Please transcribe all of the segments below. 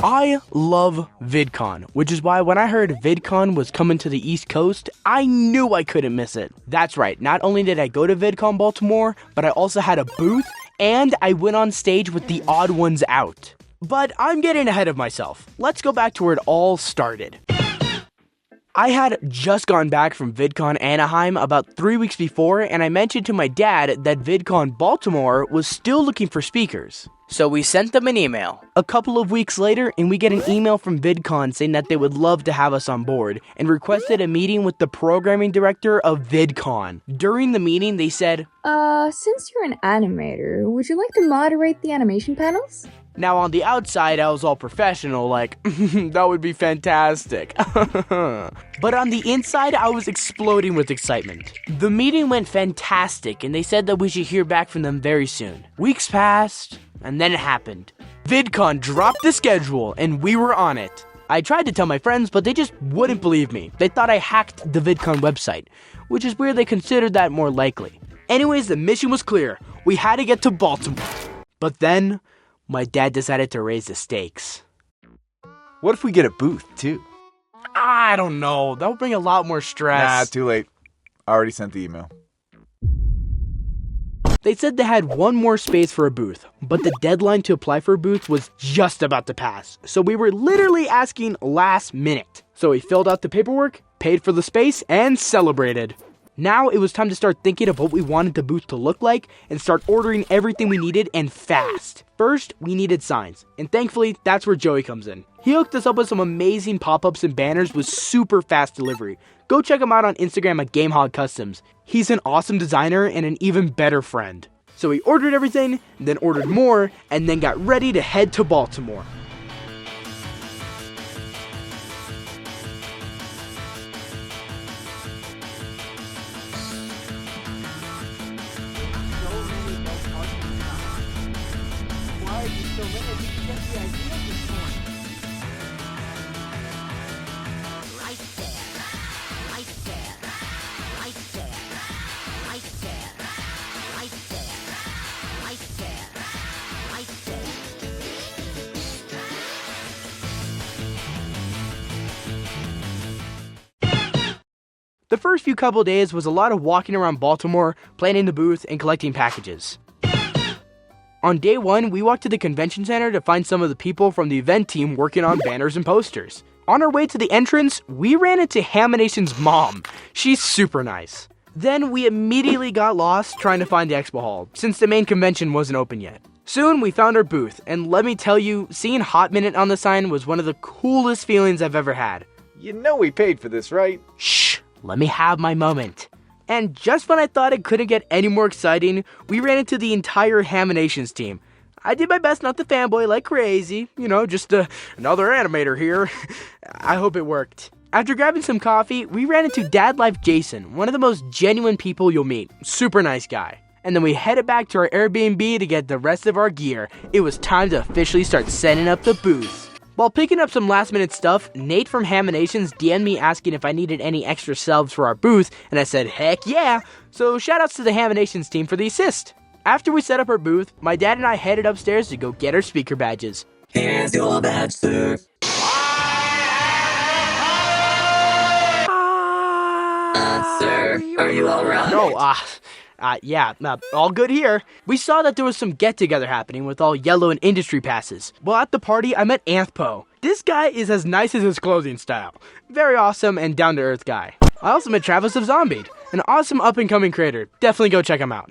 I love VidCon, which is why when I heard VidCon was coming to the East Coast, I knew I couldn't miss it. That's right, not only did I go to VidCon Baltimore, but I also had a booth, and I went on stage with the Odd Ones Out. But I'm getting ahead of myself. Let's go back to where it all started. I had just gone back from VidCon Anaheim about 3 weeks before, and I mentioned to my dad that VidCon Baltimore was still looking for speakers. So we sent them an email. A couple of weeks later, and we get an email from VidCon saying that they would love to have us on board, and requested a meeting with the programming director of VidCon. During the meeting, they said, since you're an animator, would you like to moderate the animation panels? Now on the outside, I was all professional, like, that would be fantastic. But on the inside, I was exploding with excitement. The meeting went fantastic, and they said that we should hear back from them very soon. Weeks passed, and then it happened. VidCon dropped the schedule, and we were on it. I tried to tell my friends, but they just wouldn't believe me. They thought I hacked the VidCon website, which is weird they considered that more likely. Anyways, the mission was clear. We had to get to Baltimore. But then my dad decided to raise the stakes. What if we get a booth, too? I don't know. That would bring a lot more stress. Nah, too late. I already sent the email. They said they had one more space for a booth, but the deadline to apply for a booth was just about to pass. So we were literally asking last minute. So we filled out the paperwork, paid for the space, and celebrated. Now it was time to start thinking of what we wanted the booth to look like and start ordering everything we needed and fast. First, we needed signs, and thankfully, that's where Joey comes in. He hooked us up with some amazing pop-ups and banners with super fast delivery. Go check him out on Instagram at GameHog Customs. He's an awesome designer and an even better friend. So we ordered everything, then ordered more, and then got ready to head to Baltimore. The first few couple days was a lot of walking around Baltimore, planning the booth, and collecting packages. On day one, we walked to the convention center to find some of the people from the event team working on banners and posters. On our way to the entrance, we ran into Haminations' mom. She's super nice. Then we immediately got lost trying to find the expo hall, since the main convention wasn't open yet. Soon, we found our booth, and let me tell you, seeing HOTMINUTE on the sign was one of the coolest feelings I've ever had. You know we paid for this, right? Shh, let me have my moment. And just when I thought it couldn't get any more exciting, we ran into the entire Haminations team. I did my best not to fanboy like crazy, just another animator here. I hope it worked. After grabbing some coffee, we ran into Dad Life Jason, one of the most genuine people you'll meet. Super nice guy. And then we headed back to our Airbnb to get the rest of our gear. It was time to officially start setting up the booth. While picking up some last minute stuff, Nate from Haminations DM'd me asking if I needed any extra subs for our booth, and I said heck yeah, so shoutouts to the Haminations team for the assist. After we set up our booth, my dad and I headed upstairs to go get our speaker badges. Here's your badge, sir. Sir, are you alright? No, all good here. We saw that there was some get-together happening with all yellow and industry passes. Well, at the party, I met Anthpo. This guy is as nice as his clothing style. Very awesome and down-to-earth guy. I also met Travis of Zombiedd, an awesome up-and-coming creator. Definitely go check him out.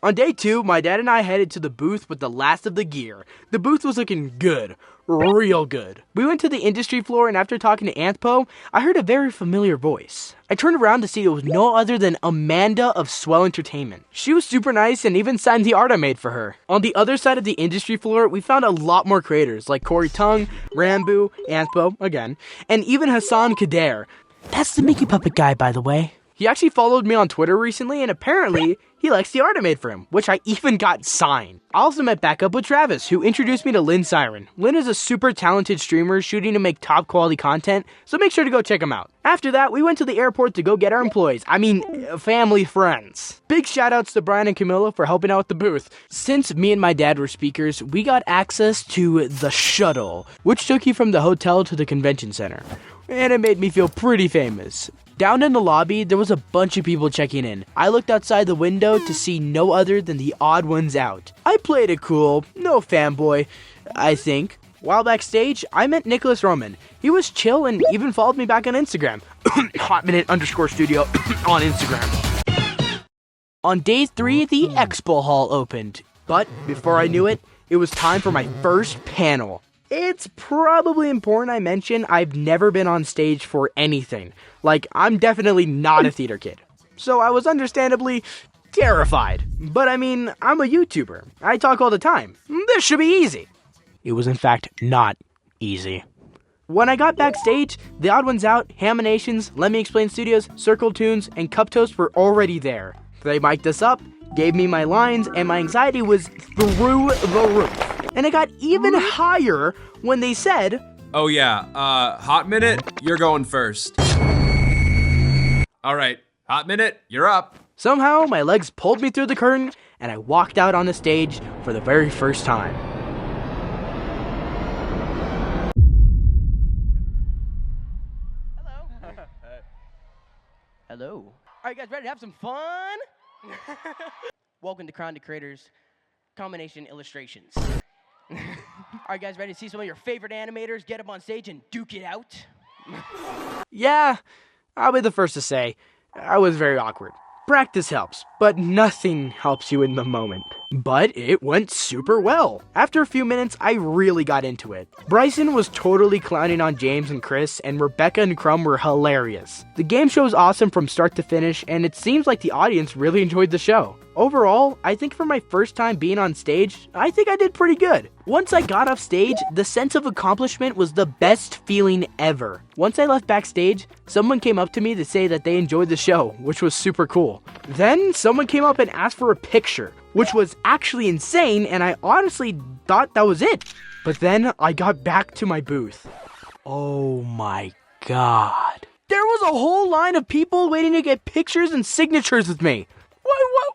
On day 2, my dad and I headed to the booth with the last of the gear. The booth was looking good. Real good. We went to the industry floor, and after talking to Anthpo, I heard a very familiar voice. I turned around to see it was no other than Amanda of Swell Entertainment. She was super nice and even signed the art I made for her. On the other side of the industry floor, we found a lot more creators like Tonge, Rambo, Anthpo, again, and even Hassan Khadair. That's the Mickey Puppet guy, by the way. He actually followed me on Twitter recently, and apparently he likes the art I made for him, which I even got signed. I also met back up with Travis, who introduced me to Lyn Syren. Lyn is a super talented streamer shooting to make top quality content, so make sure to go check him out. After that, we went to the airport to go get our employees. Family friends. Big shout outs to Brian and Camilla for helping out with the booth. Since me and my dad were speakers, we got access to the shuttle, which took you from the hotel to the convention center. And it made me feel pretty famous. Down in the lobby, there was a bunch of people checking in. I looked outside the window to see no other than the odd ones out. I played it cool, no fanboy, I think. While backstage, I met Nicolas Roman. He was chill and even followed me back on Instagram. HOTMINUTE_studio on Instagram. On day 3, the expo hall opened. But before I knew it, it was time for my first panel. It's probably important I mention I've never been on stage for anything. Like, I'm definitely not a theater kid. So I was understandably terrified. But I'm a YouTuber. I talk all the time. This should be easy. It was in fact not easy. When I got backstage, the odd ones out, Haminations, Let Me Explain Studios, CircleToons, and CupToast were already there. They mic'd us up, gave me my lines, and my anxiety was through the roof. And it got even higher when they said, "Oh yeah, HOTMINUTE, you're going first." All right, HOTMINUTE, you're up. Somehow, my legs pulled me through the curtain, and I walked out on the stage for the very first time. Hello. All right, guys, ready to have some fun? Welcome to Crown to Creators Combination Illustrations. All right, guys, ready to see some of your favorite animators get up on stage and duke it out? Yeah, I'll be the first to say, I was very awkward. Practice helps, but nothing helps you in the moment. But it went super well. After a few minutes, I really got into it. Bryson was totally clowning on James and Chris, and Rebecca and Crumb were hilarious. The game show was awesome from start to finish, and it seems like the audience really enjoyed the show. Overall, I think for my first time being on stage, I think I did pretty good. Once I got off stage, the sense of accomplishment was the best feeling ever. Once I left backstage, someone came up to me to say that they enjoyed the show, which was super cool. Then someone came up and asked for a picture, which was actually insane, and I honestly thought that was it. But then I got back to my booth. Oh my god. There was a whole line of people waiting to get pictures and signatures with me.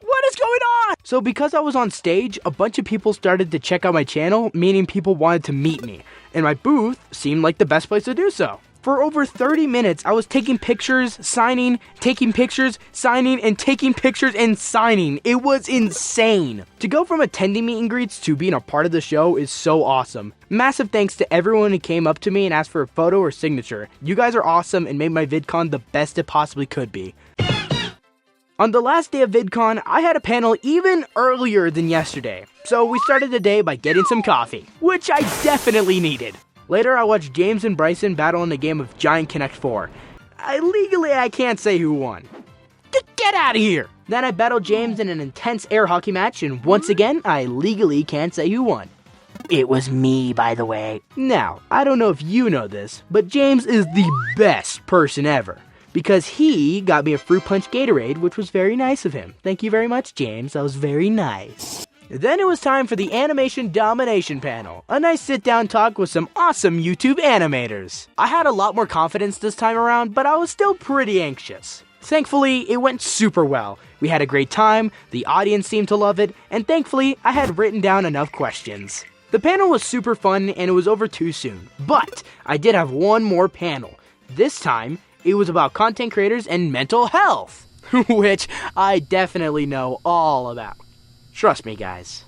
What is going on? So because I was on stage, a bunch of people started to check out my channel, meaning people wanted to meet me. And my booth seemed like the best place to do so. For over 30 minutes, I was taking pictures, signing, taking pictures, signing, and taking pictures and signing. It was insane. To go from attending meet and greets to being a part of the show is so awesome. Massive thanks to everyone who came up to me and asked for a photo or signature. You guys are awesome and made my VidCon the best it possibly could be. On the last day of VidCon, I had a panel even earlier than yesterday. So we started the day by getting some coffee, which I definitely needed. Later, I watched James and Bryson battle in a game of Giant Connect 4. I can't say who won. Get out of here! Then I battled James in an intense air hockey match, and once again, I legally can't say who won. It was me, by the way. Now, I don't know if you know this, but James is the best person ever. Because he got me a fruit punch Gatorade, which was very nice of him. Thank you very much, James. That was very nice. Then it was time for the Animation Domination panel. A nice sit-down talk with some awesome YouTube animators. I had a lot more confidence this time around, but I was still pretty anxious. Thankfully, it went super well. We had a great time, the audience seemed to love it, and thankfully, I had written down enough questions. The panel was super fun, and it was over too soon. But I did have one more panel. This time, it was about content creators and mental health, which I definitely know all about. Trust me, guys.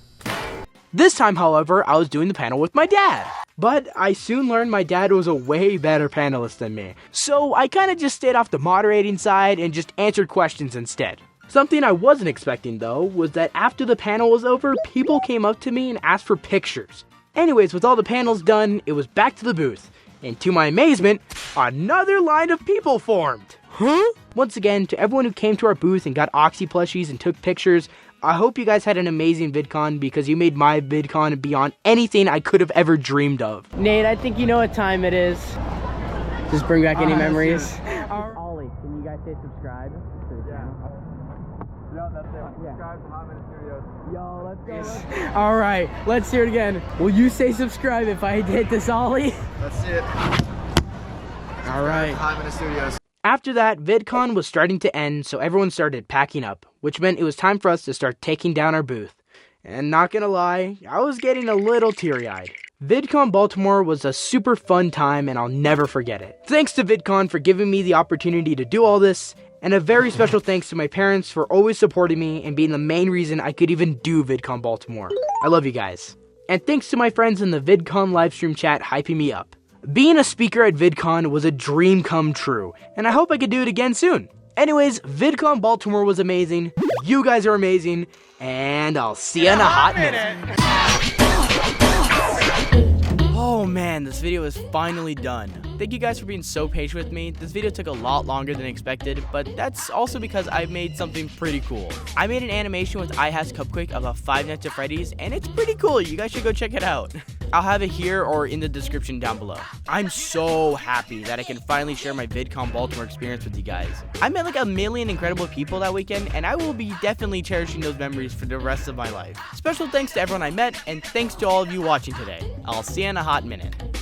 This time, however, I was doing the panel with my dad. But I soon learned my dad was a way better panelist than me. So I kind of just stayed off the moderating side and just answered questions instead. Something I wasn't expecting, though, was that after the panel was over, people came up to me and asked for pictures. Anyways, with all the panels done, it was back to the booth. And to my amazement, another line of people formed. Huh? Once again, to everyone who came to our booth and got Oxy plushies and took pictures, I hope you guys had an amazing VidCon because you made my VidCon beyond anything I could have ever dreamed of. Nate, I think you know what time it is. Just bring back any memories. Ollie, can you guys say subscribe? Subscribe to HOTMINUTE Studios. Yo, let's go. All right, let's hear it again. Will you say subscribe if I hit this ollie? That's it. All right. HOTMINUTE Studios. After that, VidCon was starting to end, so everyone started packing up, which meant it was time for us to start taking down our booth. And not gonna lie, I was getting a little teary-eyed. VidCon Baltimore was a super fun time and I'll never forget it. Thanks to VidCon for giving me the opportunity to do all this, and a very special thanks to my parents for always supporting me and being the main reason I could even do VidCon Baltimore. I love you guys. And thanks to my friends in the VidCon livestream chat hyping me up. Being a speaker at VidCon was a dream come true, and I hope I could do it again soon. Anyways, VidCon Baltimore was amazing, you guys are amazing, and I'll see you in a hot minute. Oh man, this video is finally done. Thank you guys for being so patient with me. This video took a lot longer than expected, but that's also because I made something pretty cool. I made an animation with iHasCupQuick about Five Nights at Freddy's, and it's pretty cool. You guys should go check it out. I'll have it here or in the description down below. I'm so happy that I can finally share my VidCon Baltimore experience with you guys. I met like 1 million incredible people that weekend, and I will be definitely cherishing those memories for the rest of my life. Special thanks to everyone I met, and thanks to all of you watching today. I'll see you in a hot minute.